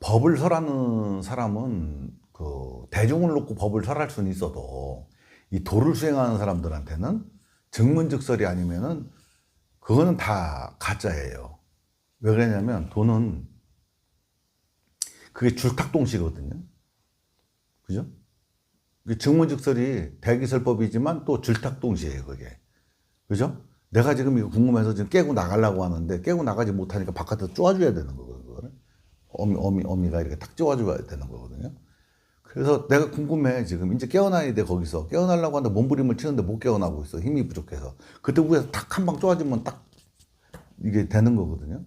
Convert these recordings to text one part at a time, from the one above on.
법을 설하는 사람은 그 대중을 놓고 법을 설할 수는 있어도 이 도를 수행하는 사람들한테는 증문즉설이 아니면은 그거는 다 가짜예요. 왜 그러냐면 도는 그게 줄탁동시거든요. 그죠? 증문즉설이 대기설법이지만 또 줄탁동시예요, 그게. 그죠? 내가 지금 이거 궁금해서 지금 깨고 나가려고 하는데 깨고 나가지 못하니까 바깥에서 쪼아줘야 되는 거거든요. 그거를. 어미가 이렇게 탁 쪼아줘야 되는 거거든요. 그래서 내가 궁금해. 지금 이제 깨어나야 돼, 거기서. 깨어나려고 하는데 몸부림을 치는데 못 깨어나고 있어. 힘이 부족해서. 그때 위에서 탁 한 방 쪼아주면 딱 이게 되는 거거든요.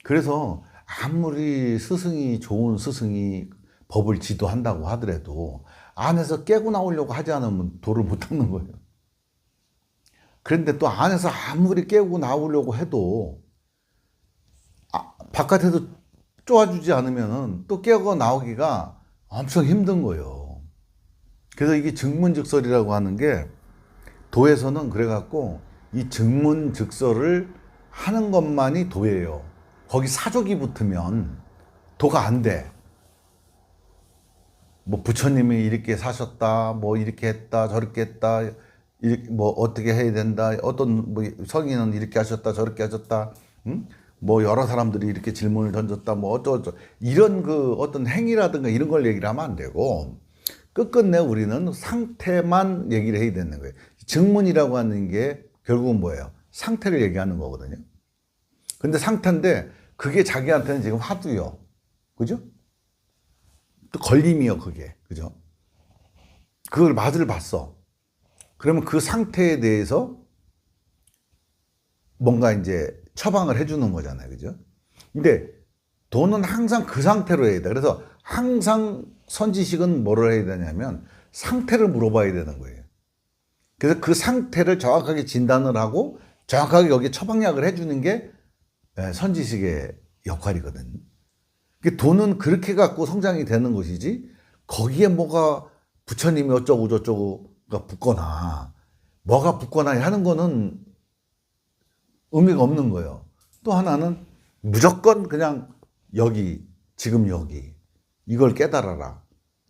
그래서 아무리 스승이 좋은 스승이 법을 지도한다고 하더라도 안에서 깨고 나오려고 하지 않으면 도를 못 닦는 거예요. 그런데 또 안에서 아무리 깨고 나오려고 해도 바깥에서 쪼아주지 않으면 또 깨고 나오기가 엄청 힘든 거예요. 그래서 이게 증문즉설이라고 하는 게 도에서는 그래갖고 이 증문즉설을 하는 것만이 도예요. 거기 사족이 붙으면 도가 안 돼. 뭐 부처님이 이렇게 사셨다, 뭐 이렇게 했다, 저렇게 했다, 뭐 어떻게 해야 된다, 어떤 뭐 성인은 이렇게 하셨다, 저렇게 하셨다, 뭐 여러 사람들이 이렇게 질문을 던졌다, 뭐 어쩌고 이런 그 어떤 행위라든가 이런 걸 얘기를 하면 안 되고 끝끝내 우리는 상태만 얘기를 해야 되는 거예요. 증문이라고 하는 게 결국은 뭐예요? 상태를 얘기하는 거거든요. 근데 상태인데 그게 자기한테는 지금 화두요. 그죠? 또 걸림이요, 그게. 그죠? 그걸 맛을 봤어. 그러면 그 상태에 대해서 뭔가 이제 처방을 해주는 거잖아요. 그죠? 근데 도는 항상 그 상태로 해야 돼. 그래서 항상 선지식은 뭐를 해야 되냐면 상태를 물어봐야 되는 거예요. 그래서 그 상태를 정확하게 진단을 하고 정확하게 여기 처방약을 해주는 게 선지식의 역할이거든. 도는 그렇게 갖고 성장이 되는 것이지 거기에 뭐가 부처님이 어쩌고 저쩌고가 붙거나 뭐가 붙거나 하는 거는 의미가 없는 거예요. 또 하나는 무조건 그냥 여기, 지금 여기 이걸 깨달아라.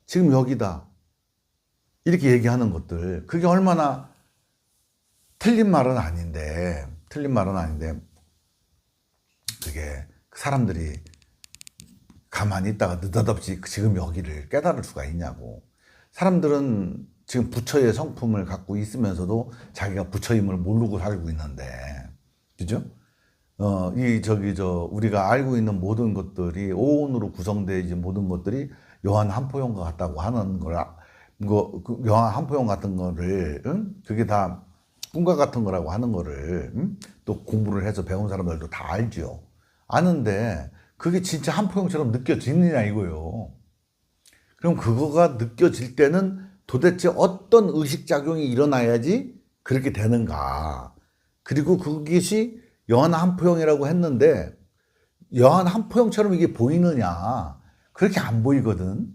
지금 여기다. 이렇게 얘기하는 것들 그게 얼마나 틀린 말은 아닌데 그게 사람들이 가만히 있다가 느닷없이 지금 여기를 깨달을 수가 있냐고. 사람들은 지금 부처의 성품을 갖고 있으면서도 자기가 부처임을 모르고 살고 있는데, 그죠? 우리가 알고 있는 모든 것들이 오온으로 구성되어 있는 모든 것들이 요한 한포용과 같다고 하는 요한 한포용 같은 거를, 그게 다 꿈과 같은 거라고 하는 거를, 또 공부를 해서 배운 사람들도 다 알죠. 아는데, 그게 진짜 한포용처럼 느껴지느냐 이거요. 그럼 그거가 느껴질 때는 도대체 어떤 의식작용이 일어나야지 그렇게 되는가. 그리고 그것이 여한 한포용이라고 했는데 여한 한포용처럼 이게 보이느냐. 그렇게 안 보이거든.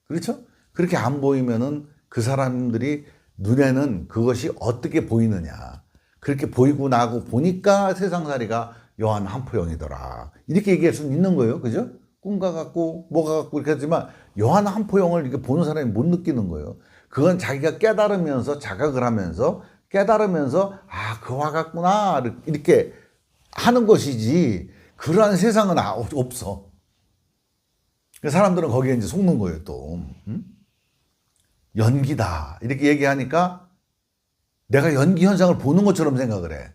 그렇죠? 그렇게 안 보이면은 그 사람들이 눈에는 그것이 어떻게 보이느냐. 그렇게 보이고 나고 보니까 세상살이가 여한 한포용이더라. 이렇게 얘기할 수는 있는 거예요. 그죠? 꿈과 같고 뭐가 같고 이렇게 하지만 여한 한포용을 이렇게 보는 사람이 못 느끼는 거예요. 그건 자기가 깨달으면서 자각을 하면서 깨달으면서 그와 같구나 이렇게 하는 것이지 그러한 세상은 없어. 사람들은 거기에 이제 속는 거예요. 또 연기다 이렇게 얘기하니까 내가 연기 현상을 보는 것처럼 생각을 해.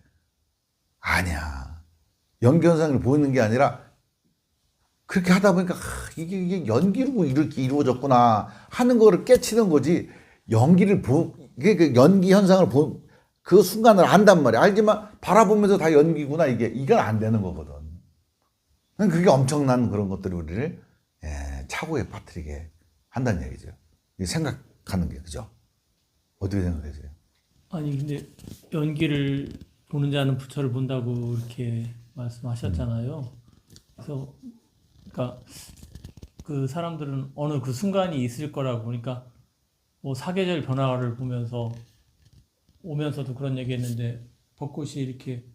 아니야. 연기 현상을 보이는 게 아니라 그렇게 하다 보니까 이게 연기로 이렇게 이루어졌구나 하는 거를 깨치는 거지. 이게 연기 현상을 본 그 순간을 안단 말이야. 알지만 바라보면서 다 연기구나 이건 안 되는 거거든. 그게 엄청난 그런 것들이 우리를 착오에 빠뜨리게 한다는 얘기죠. 생각하는 게 그죠? 어떻게 생각하세요? 아니 근데 연기를 보는 자는 부처를 본다고 이렇게 말씀하셨잖아요. 그래서 그러니까 그 사람들은 어느 그 순간이 있을 거라고 보니까 뭐 사계절 변화를 보면서 오면서도 그런 얘기했는데 벚꽃이 이렇게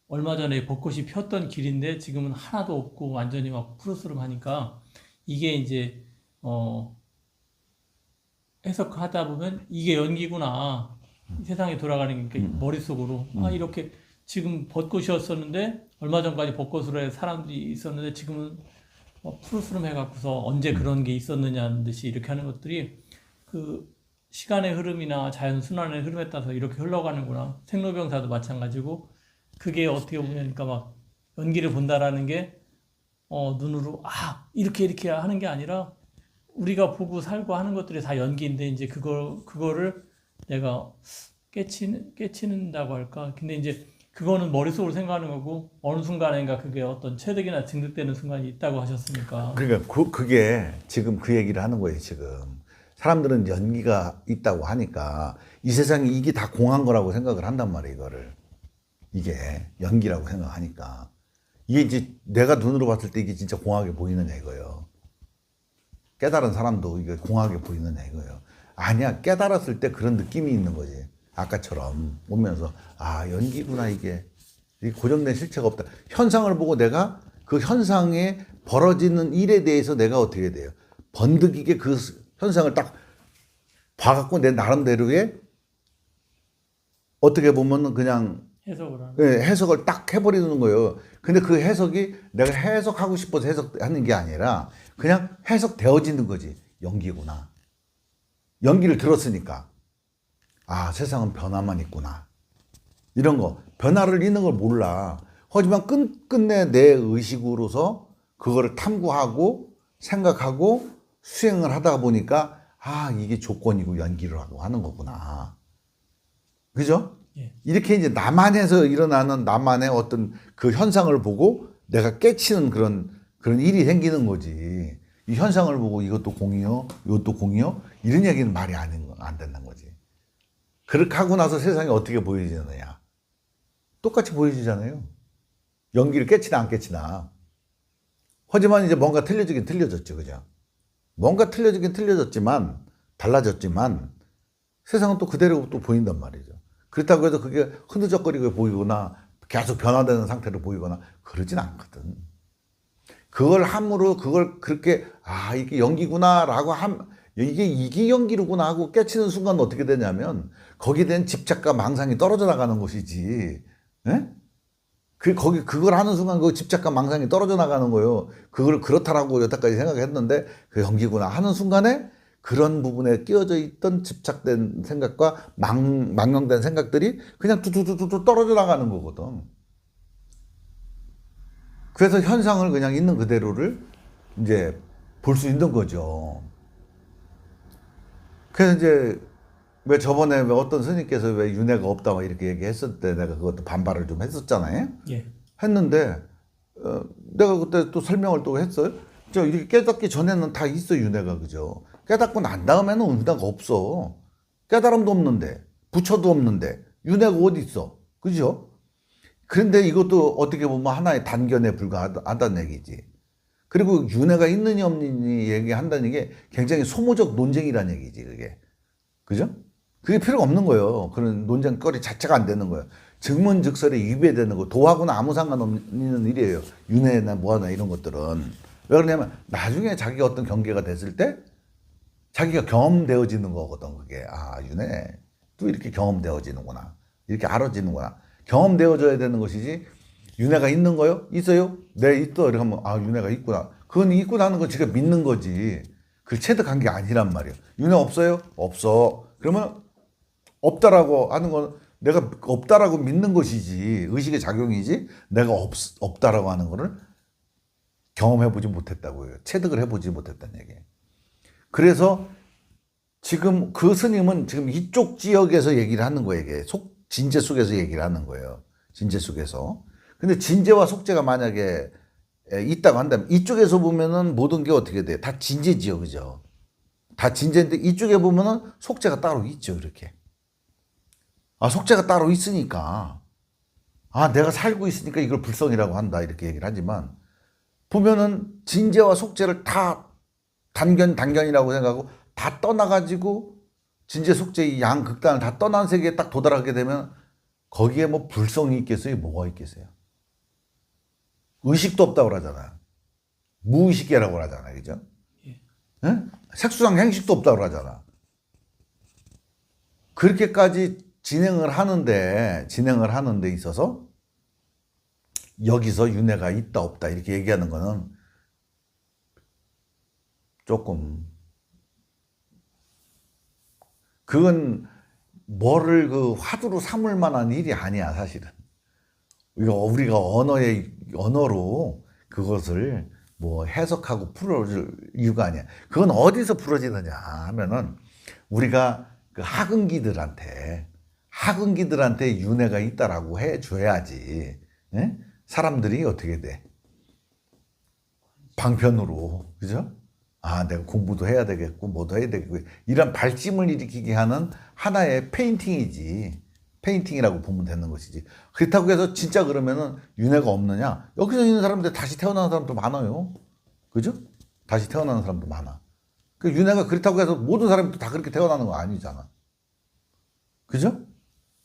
얼마 전에 벚꽃이 폈던 길인데 지금은 하나도 없고 완전히 막 푸르스름하니까 이게 이제 해석하다 보면 이게 연기구나. 세상이 돌아가는 게 머릿속으로 이렇게 지금 벚꽃이었었는데 얼마 전까지 벚꽃으로 해 사람들이 있었는데 지금은 푸르스름 해갖고서 언제 그런 게 있었느냐는 듯이 이렇게 하는 것들이 그 시간의 흐름이나 자연 순환의 흐름에 따라서 이렇게 흘러가는구나. 생로병사도 마찬가지고 그게 어떻게 보면 그러니까 막 연기를 본다라는 게 눈으로 이렇게 하는 게 아니라 우리가 보고 살고 하는 것들이 다 연기인데 이제 그거를 내가 깨치는다고 할까? 근데 이제 그거는 머릿속으로 생각하는 거고 어느 순간인가 그게 어떤 체득이나 증득되는 순간이 있다고 하셨으니까. 그러니까 그게 지금 그 얘기를 하는 거예요. 지금 사람들은 연기가 있다고 하니까 이 세상에 이게 다 공한 거라고 생각을 한단 말이에요. 이거를 이게 연기라고 생각하니까 이게 이제 내가 눈으로 봤을 때 이게 진짜 공하게 보이느냐 이거예요. 깨달은 사람도 이게 공하게 보이느냐 이거예요. 아니야, 깨달았을 때 그런 느낌이 있는 거지. 아까처럼 오면서 연기구나 이게 고정된 실체가 없다. 현상을 보고 내가 그 현상에 벌어지는 일에 대해서 내가 어떻게 해야 돼요? 번득이게 그 현상을 딱 봐갖고 내 나름대로의 어떻게 보면 그냥 해석을 딱 해버리는 거예요. 근데 그 해석이 내가 해석하고 싶어서 해석하는 게 아니라 그냥 해석되어지는 거지. 연기구나. 연기를 들었으니까 세상은 변화만 있구나. 이런 거 변화를 있는 걸 몰라. 하지만 끝내 내 의식으로서 그거를 탐구하고 생각하고 수행을 하다 보니까 이게 조건이고 연기를 하고 하는 거구나. 그죠? 예. 이렇게 이제 나만에서 일어나는 나만의 어떤 그 현상을 보고 내가 깨치는 그런 일이 생기는 거지. 이 현상을 보고 이것도 공이요, 이것도 공이요, 이런 얘기는 말이 안 된다는 거지. 그렇게 하고 나서 세상이 어떻게 보여지느냐. 똑같이 보여지잖아요. 연기를 깨치나 안 깨치나. 하지만 이제 뭔가 틀려지긴 틀려졌죠. 그죠? 뭔가 틀려지긴 틀려졌지만, 달라졌지만, 세상은 또 그대로 또 보인단 말이죠. 그렇다고 해서 그게 흐느적거리고 보이거나, 계속 변화되는 상태로 보이거나, 그러진 않거든. 그걸 함으로, 그걸 그렇게, 이게 연기구나라고 이게 연기로구나 하고 깨치는 순간 어떻게 되냐면, 거기에 대한 집착과 망상이 떨어져 나가는 것이지, 예? 그걸 하는 순간 그 집착과 망상이 떨어져 나가는 거예요. 그걸 그렇다라고 여태까지 생각했는데, 그 연기구나 하는 순간에 그런 부분에 끼어져 있던 집착된 생각과 망령된 생각들이 그냥 뚜뚜뚜뚜 떨어져 나가는 거거든. 그래서 현상을 그냥 있는 그대로를 이제 볼 수 있는 거죠. 그래서 이제 왜 저번에 어떤 스님께서 왜 윤회가 없다 막 이렇게 얘기했을 때 내가 그것도 반발을 좀 했었잖아요. 예. 했는데 내가 그때 또 설명을 또 했어요. 저 이렇게 깨닫기 전에는 다 있어 윤회가. 그죠? 깨닫고 난 다음에는 윤회가 없어. 깨달음도 없는데 부처도 없는데 윤회가 어디 있어? 그죠? 그런데 이것도 어떻게 보면 하나의 단견에 불과하다는 얘기지. 그리고 윤회가 있느니 없느니 얘기한다는 게 굉장히 소모적 논쟁이라는 얘기지. 그게. 그죠? 그게 필요가 없는 거예요. 그런 논쟁거리 자체가 안 되는 거예요. 증문즉설에 위배되는 거. 도하고는 아무 상관없는 일이에요. 윤회나 뭐하나 이런 것들은. 왜 그러냐면 나중에 자기가 어떤 경계가 됐을 때 자기가 경험되어지는 거거든. 그게 윤회 또 이렇게 경험되어지는구나. 이렇게 알아지는구나. 경험되어져야 되는 것이지. 윤회가 있는 거요? 있어요? 네, 있어. 이렇게 하면 윤회가 있구나. 그건 있구나는 건 지가 믿는 거지. 그걸 체득한 게 아니란 말이에요. 윤회 없어요? 없어. 그러면 없다라고 하는 건 내가 없다라고 믿는 것이지. 의식의 작용이지. 내가 없다라고 하는 거를 경험해보지 못했다고요. 체득을 해보지 못했다는 얘기예요. 그래서 지금 그 스님은 지금 이쪽 지역에서 얘기를 하는 거예요. 이게 진제 속에서 얘기를 하는 거예요. 진제 속에서. 근데 진제와 속제가 만약에 있다고 한다면 이쪽에서 보면은 모든 게 어떻게 돼요? 다 진제지요. 그죠? 다 진제인데 이쪽에 보면은 속제가 따로 있죠. 이렇게. 속제가 따로 있으니까 내가 살고 있으니까 이걸 불성이라고 한다. 이렇게 얘기를 하지만 보면은 진제와 속제를 다 단견이라고 생각하고 다 떠나가지고 진제 속제 이 양극단을 다 떠난 세계에 딱 도달하게 되면 거기에 뭐 불성이 있겠어요? 뭐가 있겠어요? 의식도 없다고 그러잖아요. 무의식계라고 하잖아, 그죠? 예. 예? 색수상 행식도 없다고 하잖아. 그렇게까지 진행을 하는데 있어서 여기서 윤회가 있다 없다 이렇게 얘기하는 거는 조금 그건 뭐를 그 화두로 삼을 만한 일이 아니야, 사실은. 우리가 언어로 그것을 뭐 해석하고 풀어줄 이유가 아니야. 그건 어디서 풀어지느냐 하면은 우리가 그 학은기들한테 윤회가 있다라고 해줘야지. 예? 사람들이 어떻게 돼? 방편으로, 그죠? 아, 내가 공부도 해야 되겠고, 뭐도 해야 되겠고, 이런 발심을 일으키게 하는 하나의 페인팅이라고 보면 되는 것이지. 그렇다고 해서 진짜 그러면은 윤회가 없느냐? 여기서 있는 사람들 다시 태어나는 사람도 많아요. 그죠? 다시 태어나는 사람도 많아. 그 윤회가 그렇다고 해서 모든 사람이 다 그렇게 태어나는 거 아니잖아. 그죠?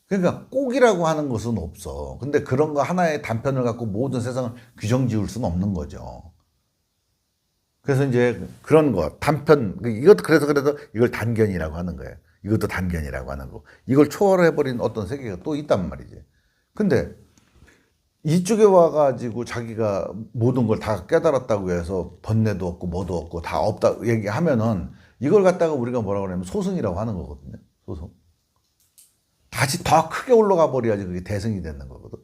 그러니까 꼭이라고 하는 것은 없어. 근데 그런 거 하나의 단편을 갖고 모든 세상을 규정 지을 수는 없는 거죠. 그래서 이제 그런 거, 단편, 이것도 그래서 이걸 단견이라고 하는 거예요. 이것도 단견이라고 하는 거. 이걸 초월해버린 어떤 세계가 또 있단 말이지. 근데 이쪽에 와가지고 자기가 모든 걸 다 깨달았다고 해서 번뇌도 없고 뭐도 없고 다 없다 얘기하면은 이걸 갖다가 우리가 뭐라고 그러냐면 소승이라고 하는 거거든요. 소승. 다시 더 크게 올라가 버려야지 그게 대승이 되는 거거든.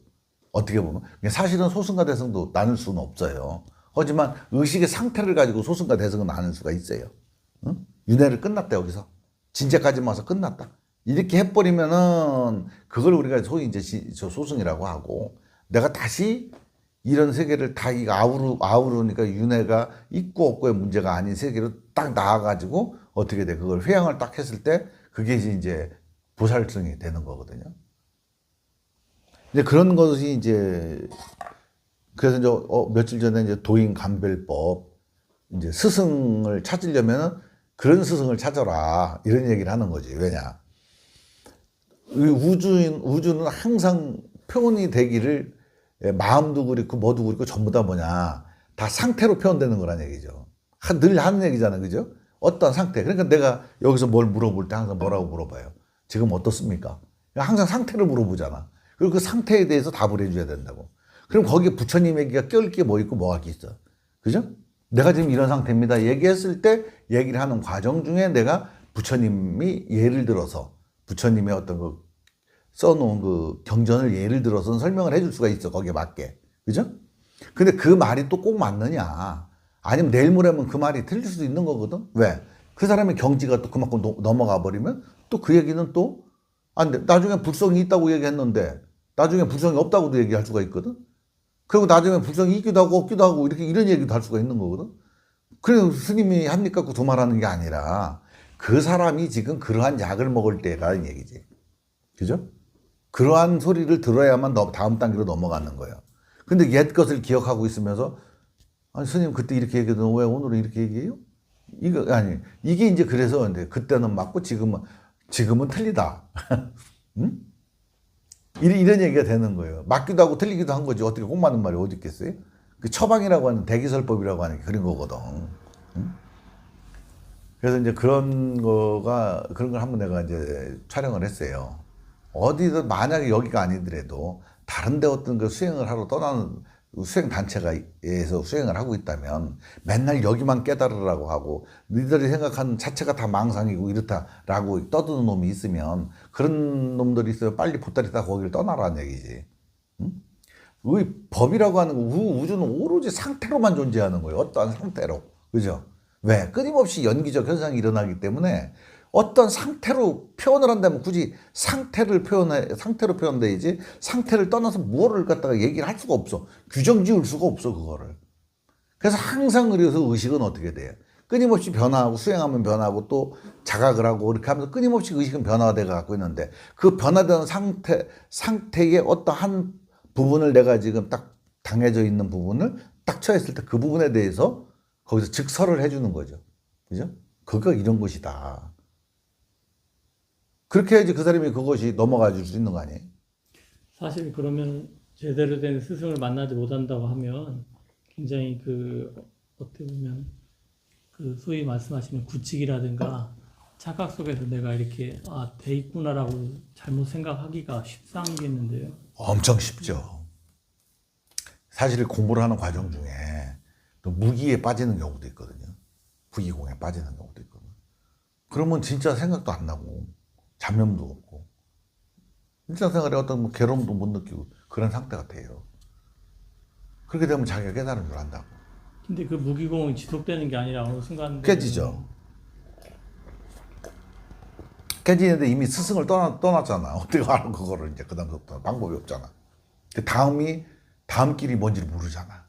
어떻게 보면. 사실은 소승과 대승도 나눌 수는 없어요. 하지만 의식의 상태를 가지고 소승과 대승은 나눌 수가 있어요. 응? 윤회를 끝났다, 여기서. 진짜까지만 와서 끝났다. 이렇게 해버리면은 그걸 우리가 소위 이제 소승이라고 하고, 내가 다시 이런 세계를 다 아우르니까 윤회가 있고 없고의 문제가 아닌 세계로 딱 나와가지고 어떻게 돼? 그걸 회양을 딱 했을 때 그게 이제 보살성이 되는 거거든요. 이제 그런 것이 이제 그래서 이제 며칠 전에 이제 도인감별법 이제 스승을 찾으려면 그런 스승을 찾아라 이런 얘기를 하는 거지. 왜냐? 우주는 항상 표현이 되기를 마음도 그렇고 뭐도 그렇고 전부 다 뭐냐 다 상태로 표현되는 거란 얘기죠. 늘 하는 얘기잖아요, 그죠? 어떤 상태. 그러니까 내가 여기서 뭘 물어볼 때 항상 뭐라고 물어봐요? 지금 어떻습니까? 항상 상태를 물어보잖아. 그리고 그 상태에 대해서 답을 해줘야 된다고. 그럼 거기에 부처님 얘기가 껴올 게 뭐 있고 뭐가 있어? 그죠? 내가 지금 이런 상태입니다. 얘기했을 때 얘기를 하는 과정 중에 내가 부처님이 예를 들어서 부처님의 어떤 그 써놓은 그 경전을 예를 들어서 설명을 해줄 수가 있어. 거기에 맞게. 그죠? 근데 그 말이 또 꼭 맞느냐? 아니면 내일 모레면 그 말이 틀릴 수도 있는 거거든? 왜? 그 사람의 경지가 또 그만큼 넘어가 버리면 또 그 얘기는 또 안 돼. 나중에 불성이 있다고 얘기했는데 나중에 불성이 없다고도 얘기할 수가 있거든? 그리고 나중에 불성이 있기도 하고 없기도 하고 이런 얘기도 할 수가 있는 거거든? 그래서 스님이 합니까? 그 두말하는 게 아니라 그 사람이 지금 그러한 약을 먹을 때라는 얘기지. 그죠? 그러한 소리를 들어야만 다음 단계로 넘어가는 거예요. 근데 옛 것을 기억하고 있으면서 아니 스님 그때 이렇게 얘기했는데 왜 오늘은 이렇게 얘기해요? 이게 이제 그래서 근데 그때는 맞고 지금은 틀리다. 응? 이런 얘기가 되는 거예요. 맞기도 하고 틀리기도 한 거지. 어떻게 꼭 맞는 말이 어디 있겠어요? 그 처방이라고 하는 대기설법이라고 하는 게 그런 거거든. 응? 그래서 이제 그런 걸 한번 내가 이제 촬영을 했어요. 어디든 만약에 여기가 아니더라도 다른 데 어떤 그 수행을 하러 떠나는 수행 단체가에서 수행을 하고 있다면 맨날 여기만 깨달으라고 하고 너희들이 생각하는 자체가 다 망상이고 이렇다라고 떠드는 놈이 있으면 그런 놈들이 있으면 빨리 보따리 따 거기를 떠나라는 얘기지. 응? 의 법이라고 하는 거 우주는 오로지 상태로만 존재하는 거예요. 어떠한 상태로. 그죠? 왜? 끊임없이 연기적 현상이 일어나기 때문에 어떤 상태로 표현을 한다면 굳이 상태로 표현돼야지 상태를 떠나서 무엇을 갖다가 얘기를 할 수가 없어. 규정 지을 수가 없어, 그거를. 그래서 항상 그래서 의식은 어떻게 돼요? 끊임없이 변화하고 수행하면 변화하고 또 자각을 하고 이렇게 하면서 끊임없이 의식은 변화가 갖고 있는데 그 변화되는 상태의 어떠한 부분을 내가 지금 딱 당해져 있는 부분을 딱 처했을 때 그 부분에 대해서 거기서 즉설을 해주는 거죠. 그죠? 그거 이런 것이다. 그렇게 해야지 그 사람이 그것이 넘어가 줄 수 있는 거 아니에요? 사실 그러면 제대로 된 스승을 만나지 못한다고 하면 굉장히 그 어떻게 보면 그 소위 말씀하시는 구칙이라든가 착각 속에서 내가 이렇게 돼 있구나라고 잘못 생각하기가 쉽상이겠는데요. 엄청 쉽죠. 사실 공부를 하는 과정 중에 또 무기에 빠지는 경우도 있거든요. 부기공에 빠지는 경우도 있거든요. 그러면 진짜 생각도 안 나고 잡념도 없고 일상생활에 어떤 뭐 괴로움도 못 느끼고 그런 상태가 돼요. 그렇게 되면 자기가 깨달은 줄 안다고. 근데 그 무기공이 지속되는 게 아니라 어느 순간 깨지죠. 깨지는데 이미 스승을 떠났잖아. 어떻게 하는 그거를 이제 그 다음부터 방법이 없잖아. 그 다음 길이 뭔지를 모르잖아.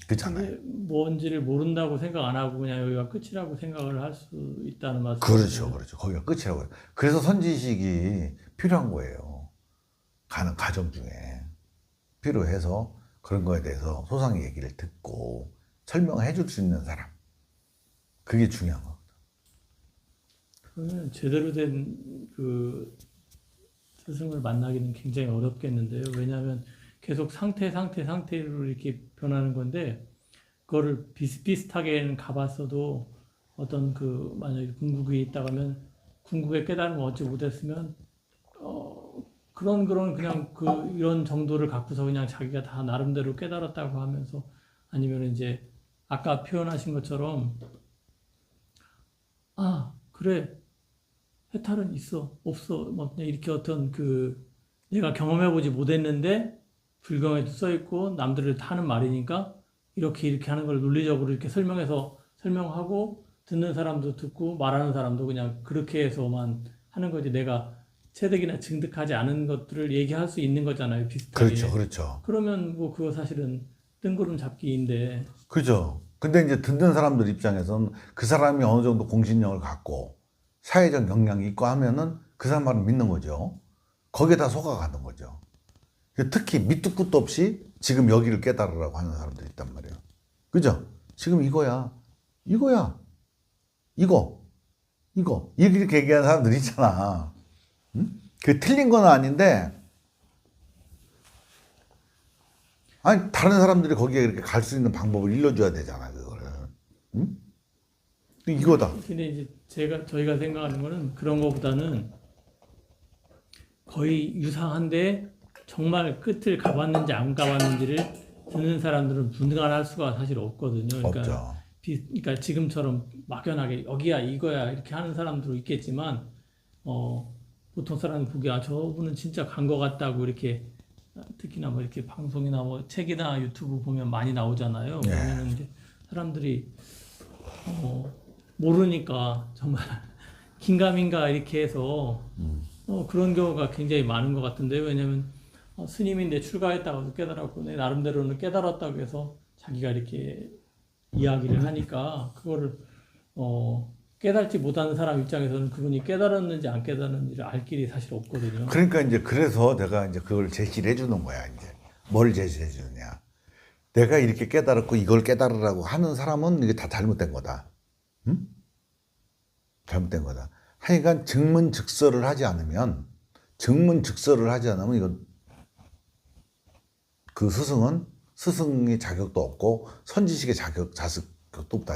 그렇잖아요. 근데 뭔지를 모른다고 생각 안 하고 그냥 여기가 끝이라고 생각을 할 수 있다는 말씀. 그렇죠, 그렇죠. 거기가 끝이라고 해요. 그래서 선지식이 필요한 거예요. 가는 과정 중에 필요해서 그런 거에 대해서 소상의 얘기를 듣고 설명해 줄 수 있는 사람. 그게 중요한 거거든. 그러면 제대로 된 그 스승을 만나기는 굉장히 어렵겠는데요. 왜냐하면 계속 상태로 이렇게 변하는 건데 그거를 비슷비슷하게는 가봤어도 어떤 그 만약에 궁극이 있다고 하면 궁극의 깨달음을 얻지 못했으면 그런 그냥 그 이런 정도를 갖고서 그냥 자기가 다 나름대로 깨달았다고 하면서 아니면 이제 아까 표현하신 것처럼 그래 해탈은 있어 없어 막 그냥 이렇게 어떤 그 내가 경험해보지 못했는데 불경에도 써 있고 남들을 하는 말이니까 이렇게 하는 걸 논리적으로 이렇게 설명하고 듣는 사람도 듣고 말하는 사람도 그냥 그렇게 해서만 하는 거지 내가 체득이나 증득하지 않은 것들을 얘기할 수 있는 거잖아요 비슷하게. 그렇죠, 그렇죠. 그러면 뭐 그거 사실은 뜬구름 잡기인데. 그죠. 근데 이제 듣는 사람들 입장에서는 그 사람이 어느 정도 공신력을 갖고 사회적 역량이 있고 하면은 그 사람 말을 믿는 거죠. 거기에 다 속아가는 거죠. 특히 밑도 끝도 없이 지금 여기를 깨달으라고 하는 사람들이 있단 말이에요. 그죠? 지금 이거. 이렇게 얘기하는 사람들 있잖아. 응? 그 틀린 건 아닌데, 아니, 다른 사람들이 거기에 이렇게 갈 수 있는 방법을 일러줘야 되잖아, 그거를. 응? 이거다. 근데 이제 저희가 생각하는 거는 그런 거보다는 거의 유사한데 정말 끝을 가봤는지 안 가봤는지를 듣는 사람들은 분간할 수가 사실 없거든요. 그러니까 없죠. 그러니까 지금처럼 막연하게 여기야 이거야 이렇게 하는 사람들도 있겠지만 보통 사람이 보기에 저분은 진짜 간 것 같다고 이렇게 특히나 뭐 이렇게 방송이나 뭐 책이나 유튜브 보면 많이 나오잖아요. 네. 그러면 이제 사람들이 모르니까 정말 긴가민가 이렇게 해서 그런 경우가 굉장히 많은 것 같은데요. 왜냐면 스님인데 출가했다고 깨달았고 내 나름대로는 깨달았다고 해서 자기가 이렇게 이야기를 하니까 그거를 깨달지 못하는 사람 입장에서는 그분이 깨달았는지 안 깨달았는지를 알 길이 사실 없거든요. 그러니까 이제 그래서 내가 이제 그걸 제시를 해주는 거야, 이제. 뭘 제시해 주느냐. 내가 이렇게 깨달았고 이걸 깨달으라고 하는 사람은 이게 다 잘못된 거다. 응? 잘못된 거다. 하여간 증문즉설을 하지 않으면 이건 그 스승은 스승의 자격도 없고 선지식의 자격도 없다니.